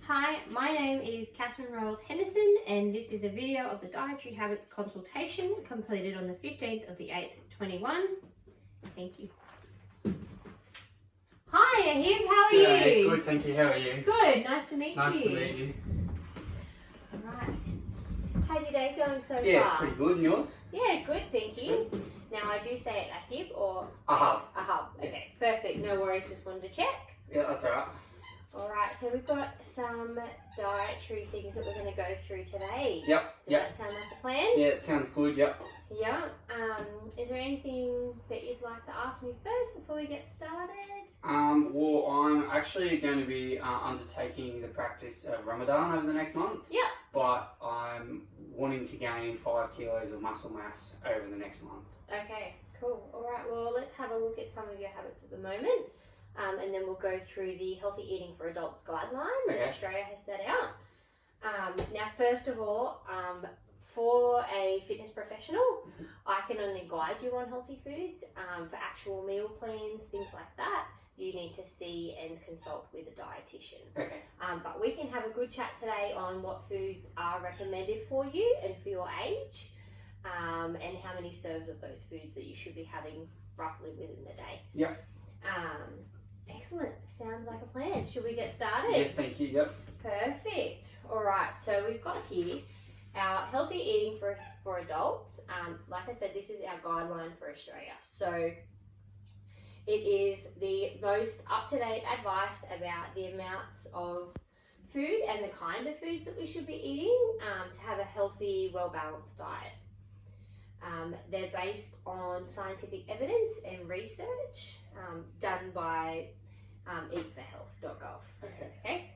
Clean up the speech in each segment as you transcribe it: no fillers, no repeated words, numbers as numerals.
Hi, my name is Catherine Rolls Henderson and this is a video of the Dietary Habits consultation completed on the 15th of the 8th, 21. Thank you. Hi Ahib, how are you? Good, thank you. How are you? Good, nice to meet you. Nice to meet you. Alright. How's your day going so Yeah, far? pretty good. And yours? Yeah, good, thank you. Now I do say it Ahib or Ahab. Ahab. Okay, perfect. No worries, just wanted to check. Yeah, that's alright. Alright, so we've got some dietary things that we're going to go through today. Yep. Does that sound like a plan? Yeah, it sounds good. Yep. Yeah. Is there anything that you'd like to ask me first before we get started? Well, I'm actually going to be undertaking the practice of Ramadan over the next month. Yeah. But I'm wanting to gain 5 kilos of muscle mass over the next month. Okay, cool. Alright, well, let's have a look at some of your habits at the moment. And then we'll go through the Healthy Eating for Adults guideline that Australia has set out. Now, first of all, for a fitness professional, I can only guide you on healthy foods. For actual meal plans, things like that, you need to see and consult with a dietitian. Okay. But we can have a good chat today on what foods are recommended for you and for your age, and how many serves of those foods that you should be having roughly within the day. Yeah. Excellent. Sounds like a plan. Should we get started? Yes, thank you. Yep. Perfect. All right. So we've got here our healthy eating for adults. Like I said, this is our guideline for Australia. So it is the most up-to-date advice about the amounts of food and the kind of foods that we should be eating to have a healthy, well-balanced diet. They're based on scientific evidence and research done by eatforhealth.gov. Okay.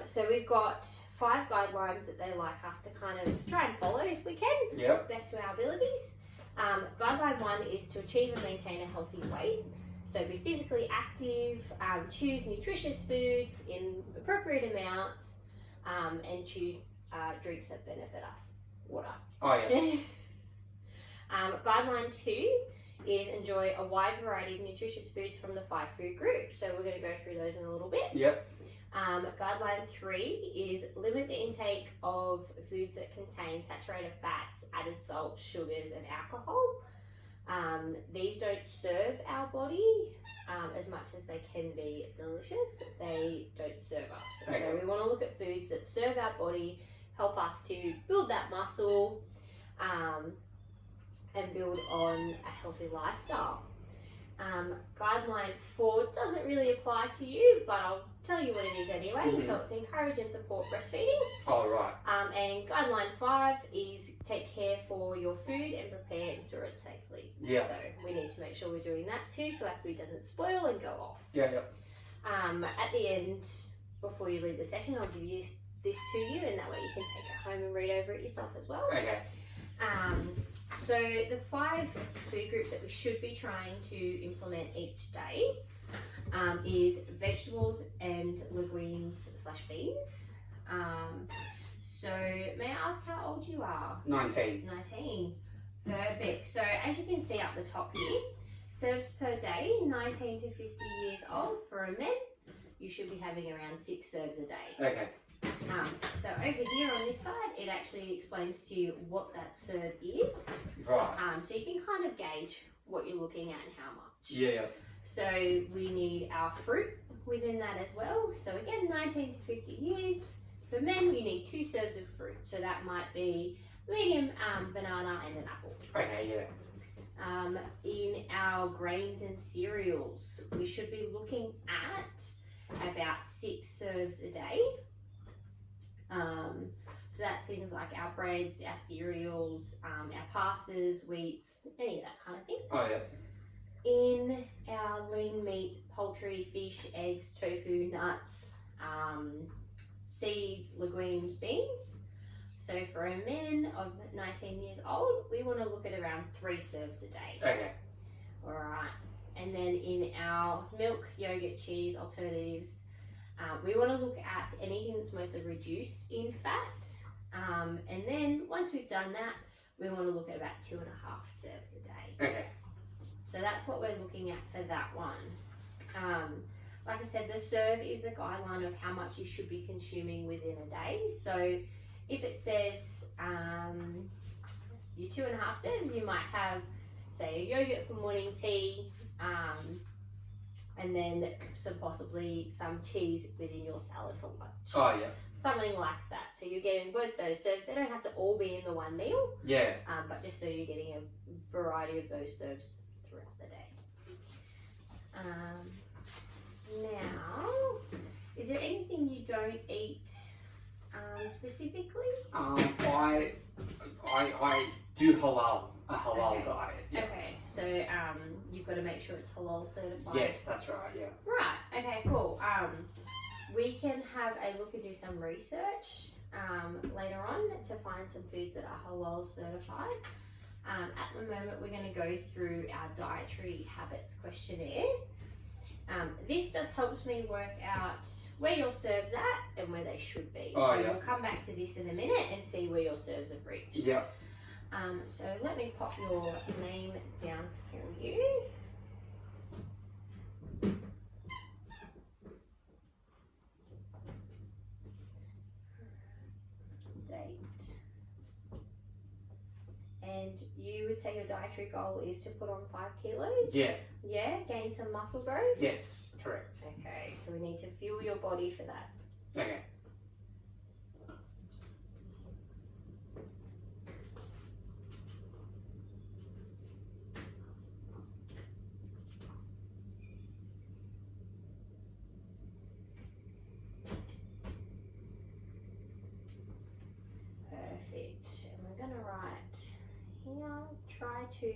So we've got 5 guidelines that they like us to kind of try and follow if we can, Yep. best to our abilities. Guideline 1 is to achieve and maintain a healthy weight. So be physically active, choose nutritious foods in appropriate amounts, and choose drinks that benefit us. Water. Oh, yeah. Guideline 2 is enjoy a wide variety of nutritious foods from the 5 food groups. So we're going to go through those in a little bit. Yep. Guideline 3 is limit the intake of foods that contain saturated fats, added salt, sugars, and alcohol. These don't serve our body as much as they can be delicious. They don't serve us. Okay. So we want to look at foods that serve our body, help us to build that muscle, and build on a healthy lifestyle. Guideline 4 doesn't really apply to you, but I'll tell you what it is anyway. So it's encourage and support breastfeeding. Oh, right. And guideline 5 is take care for your food and prepare and store it safely. Yeah. So we need to make sure we're doing that too, so our food doesn't spoil and go off. Yeah, yeah. At the end, before you leave the session, I'll give you this to you, and that way you can take it home and read over it yourself as well. Okay. So the 5 food groups that we should be trying to implement each day is vegetables and legumes / beans. So may I ask how old you are? 19. 19. Perfect. So as you can see up the top here, serves per day, 19 to 50 years old for a man. You should be having around 6 serves a day. Okay. So over here on this side, it actually explains to you what that serve is. Right. So you can kind of gauge what you're looking at and how much. Yeah, yeah. So we need our fruit within that as well. So again, 19 to 50 years. For men, you need 2 serves of fruit. So that might be medium banana and an apple. Okay, yeah. In our grains and cereals, we should be looking at about 6 serves a day. So that's things like our breads, our cereals, our pastas, wheats, any of that kind of thing. Oh, yeah. In our lean meat, poultry, fish, eggs, tofu, nuts, seeds, legumes, beans. So for a man of 19 years old, we want to look at around 3 serves a day. Okay. All right. And then in our milk, yogurt, cheese alternatives, we want to look at anything that's mostly reduced in fat. And then once we've done that, we want to look at about 2.5 serves a day. Okay. So that's what we're looking at for that one. like I said, the serve is the guideline of how much you should be consuming within a day. So if it says your 2.5 serves, you might have, say, a yogurt for morning tea, and then possibly some cheese within your salad for lunch. Oh, yeah. Something like that. So you're getting both those serves. They don't have to all be in the one meal, Yeah. but just so you're getting a variety of those serves throughout the day. Now, is there anything you don't eat specifically? I do a halal Okay. diet. Yeah. Okay, so you've got to make sure it's halal certified. Yes, that's right. Yeah. Right. Okay. Cool. We can have a look and do some research later on to find some foods that are halal certified. At the moment, we're going to go through our dietary habits questionnaire. This just helps me work out where your serves at and where they should be. Oh, So yeah. we'll come back to this in a minute and see where your serves have reached. Yeah. So let me pop your name down for you. Date. And you would say your dietary goal is to put on 5 kilos? Yeah. Yeah, gain some muscle growth? Yes. Correct. Okay, so we need to fuel your body for that. Okay. Perfect. And we're going to write here, try to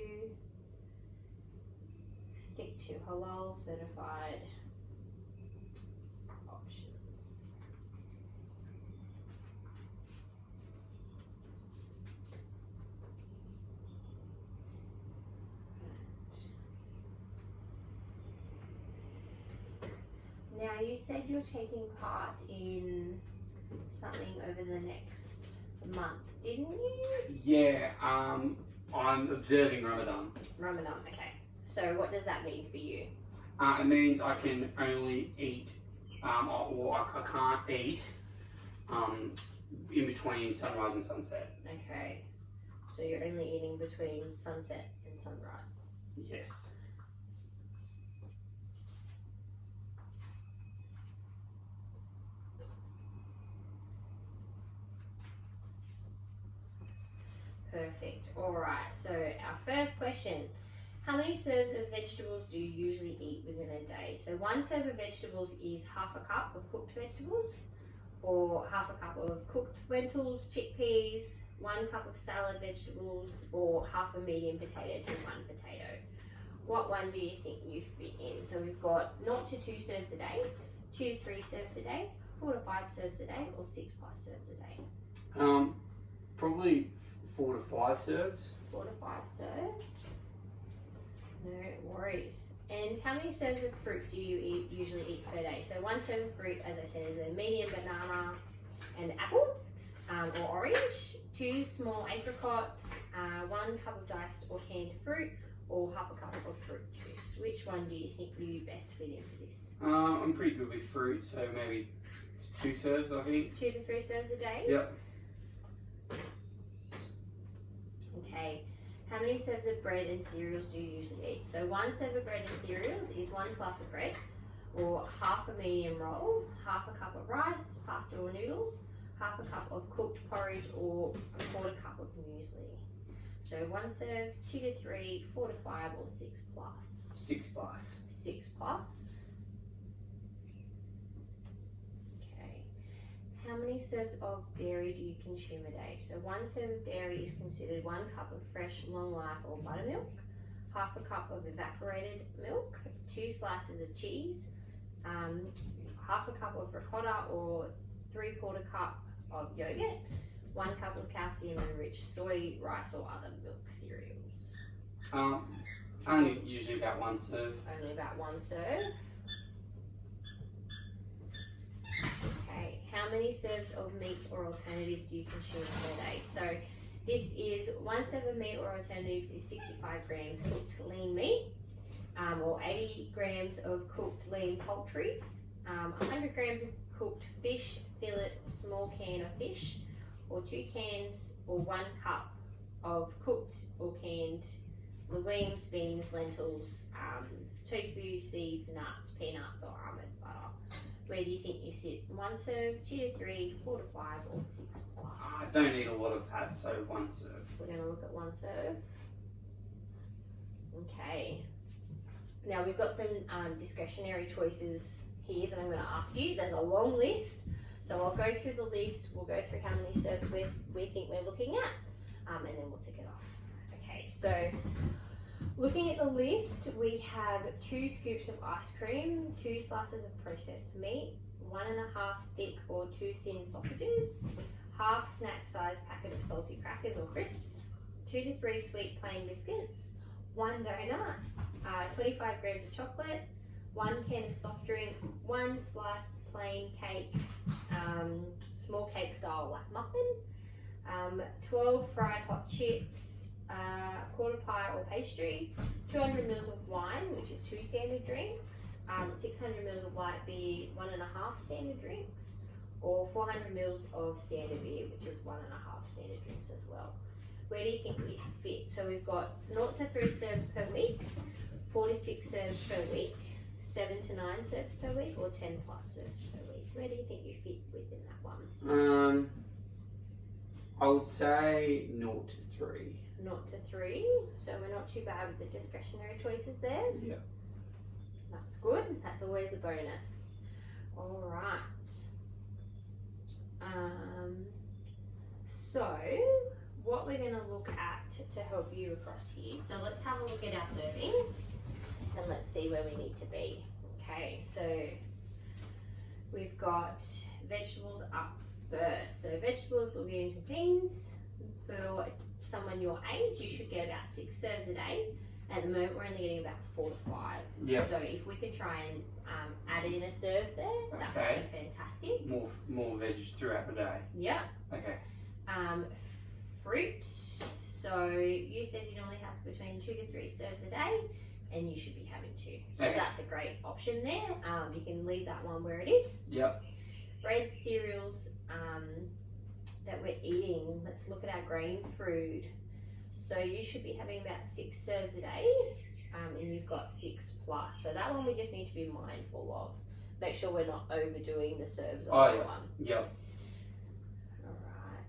stick to halal certified options. Now you said you're taking part in something over the next month, didn't you? Yeah. I'm observing Ramadan. Ramadan, okay. So what does that mean for you? It means I can only eat, or I can't eat, in between sunrise and sunset. Okay. So you're only eating between sunset and sunrise. Yes. Perfect. All right. So our first question: how many serves of vegetables do you usually eat within a day? So one serve of vegetables is half a cup of cooked vegetables, or half a cup of cooked lentils, chickpeas, 1 cup of salad vegetables, or half a medium potato to 1 potato. What one do you think you fit in? So we've got 0 to 2 serves a day, 2 to 3 serves a day, 4 to 5 serves a day, or 6+ serves a day. Probably 4 to 5 serves. 4 to 5 serves. No worries. And how many serves of fruit do you usually eat per day? So 1 serve of fruit, as I said, is a medium banana and apple, or orange, 2 small apricots, 1 cup of diced or canned fruit, or half a cup of fruit juice. Which one do you think you best fit into this? I'm pretty good with fruit, so maybe 2 serves, I think. 2 to 3 serves a day? Yep. Okay. How many serves of bread and cereals do you usually eat? So 1 serve of bread and cereals is 1 slice of bread, or half a medium roll, half a cup of rice, pasta or noodles, half a cup of cooked porridge, or a 1/4 cup of muesli. So 1 serve, 2 to 3, 4 to 5, or 6+. 6+. 6+. Okay. How many serves of dairy do you consume a day? So 1 serve of dairy is considered 1 cup of fresh long life or buttermilk, half a cup of evaporated milk, 2 slices of cheese, half a cup of ricotta or 3/4 cup of yogurt, 1 cup of calcium-enriched soy, rice, or other milk cereals. Only usually about 1 serve. Only about 1 serve. Okay, how many serves of meat or alternatives do you consume per day? So this is 1 serve of meat or alternatives is 65 grams cooked lean meat, or 80 grams of cooked lean poultry, 100 grams of cooked fish, fillet, small can of fish, or 2 cans or 1 cup of cooked or canned legumes, beans, lentils, tofu, seeds, nuts, peanuts, or almond butter. Where do you think you sit? 1 serve, 2 to 3, 4 to 5, or 6 plus? I don't eat a lot of that, so 1 serve. We're going to look at 1 serve. Okay. Now we've got some discretionary choices here that I'm going to ask you. There's a long list, so I'll go through the list. We'll go through how many serves we think we're looking at, and then we'll tick it off. Okay, so looking at the list, we have 2 scoops of ice cream, 2 slices of processed meat, 1.5 thick or 2 thin sausages, half snack size packet of salty crackers or crisps, 2 to 3 sweet plain biscuits, 1 donut, 25 grams of chocolate, 1 can of soft drink, 1 sliced plain cake, small cake style like muffin, 12 fried hot chips, quarter pie or pastry, 200 mils of wine, which is 2 standard drinks, 600 mils of light beer, 1.5 standard drinks, or 400 mils of standard beer, which is 1.5 standard drinks as well. Where do you think we fit? So we've got 0 to 3 serves per week, 4 to 6 serves per week, 7 to 9 serves per week, or 10 plus serves per week. Where do you think you fit within that one? I would say 0 to 3. 0 to 3, so we're not too bad with the discretionary choices there. Yeah. That's good. That's always a bonus. All right. So what we're going to look at to help you across here. So let's have a look at our servings and let's see where we need to be. Okay, so we've got vegetables up first. So vegetables, legumes and beans. For someone your age, you should get about 6 serves a day. At the moment, we're only getting about 4 to 5. Yeah. So if we could try and add in a serve there, that would be fantastic. More veg throughout the day. Yeah. Okay. Fruit. So you said you normally have between 2 to 3 serves a day, and you should be having 2. So Okay. that's a great option there. You can leave that one where it is. Yep. Bread, cereals that we're eating. Let's look at our grain food. So you should be having about 6 serves a day, and you've got 6 plus. So that one we just need to be mindful of. Make sure we're not overdoing the serves on that one. Yep. Alright,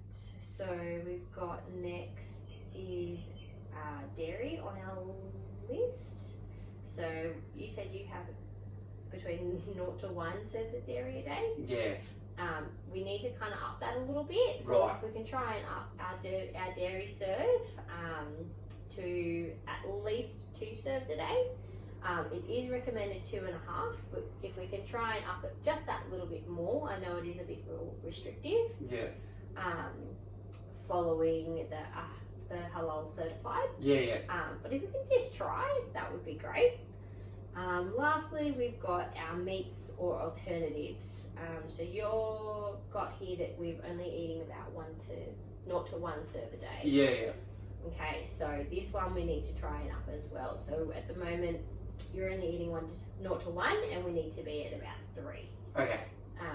so we've got next is dairy on our list. So you said you have between 0 to 1 serves of dairy a day. Yeah. We need to kind of up that a little bit. So Right. if we can try and up our dairy serve to at least 2 serves a day. It is recommended 2.5, but if we can try and up it just that little bit more, I know it is a bit more restrictive. Yeah. Following the halal certified. Yeah. But if we can just try, that would be great. Lastly, we've got our meats or alternatives. So you've got here that we're only eating about 0 to 1 serve a day. Yeah. Okay, so this one we need to try and up as well. So at the moment, you're only eating 0 to 1, and we need to be at about 3. Okay.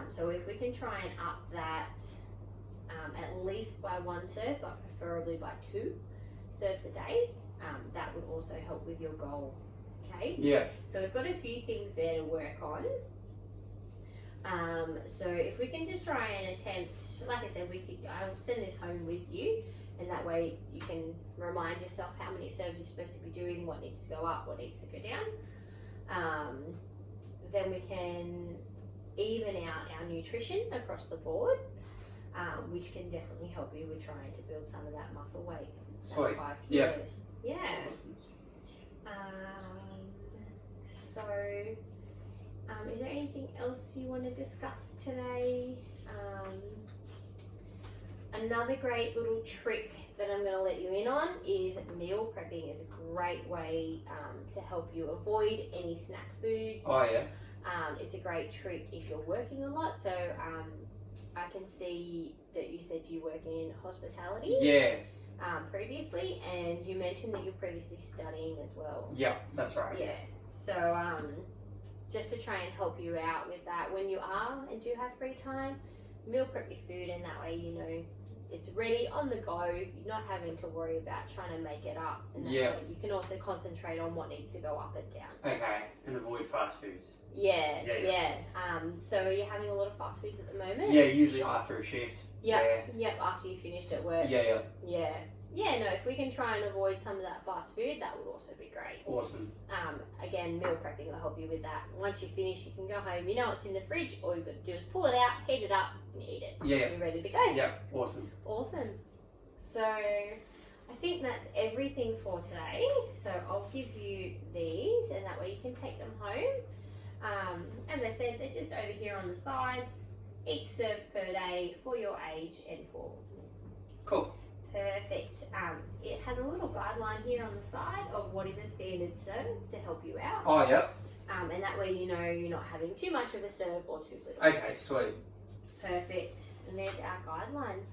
So if we can try and up that at least by 1 serve, but preferably by 2 serves a day, that would also help with your goal. Okay. Yeah. So we've got a few things there to work on. So if we can just try and attempt, like I said, I'll send this home with you, and that way you can remind yourself how many serves you're supposed to be doing, what needs to go up, what needs to go down. Then we can even out our nutrition across the board, which can definitely help you with trying to build some of that muscle weight. Sweet. 5 Yeah. kilos. Yeah. Awesome. Is there anything else you want to discuss today? Another great little trick that I'm going to let you in on is meal prepping is a great way to help you avoid any snack foods. Oh yeah. It's a great trick if you're working a lot. So I can see that you said you work in hospitality. Yeah. Previously, and you mentioned that you're previously studying as well. Yeah. That's right. Yeah. So just to try and help you out with that, when you are and do have free time, meal prep your food, and that way you know it's ready on the go. You're not having to worry about trying to make it up, and that way you can also concentrate on what needs to go up and down. Okay, and avoid fast foods. Yeah. So are you having a lot of fast foods at the moment? Yeah, usually after a shift. Yep, after you finished at work. Yeah. No, if we can try and avoid some of that fast food, that would also be great. Awesome. Again, meal prepping will help you with that. Once you finish, you can go home, you know it's in the fridge, all you've got to do is pull it out, heat it up, and eat it. Yeah. You're ready to go. Yep, awesome. Awesome. So, I think that's everything for today. So, I'll give you these, and that way you can take them home. As I said, they're just over here on the sides, each served per day for your age and for. Cool. Perfect. It has a little guideline here on the side of what is a standard serve to help you out. Oh, yep. And that way you know you're not having too much of a serve or too little. Okay, sweet. Perfect. And there's our guidelines.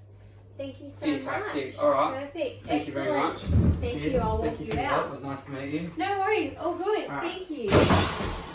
Thank you so Fantastic. much. All right. Perfect. Thank you very much. Thank Cheers. you. I'll Thank walk you you for your out. help. It was nice to meet you. No worries. Oh, good. All right. Thank you.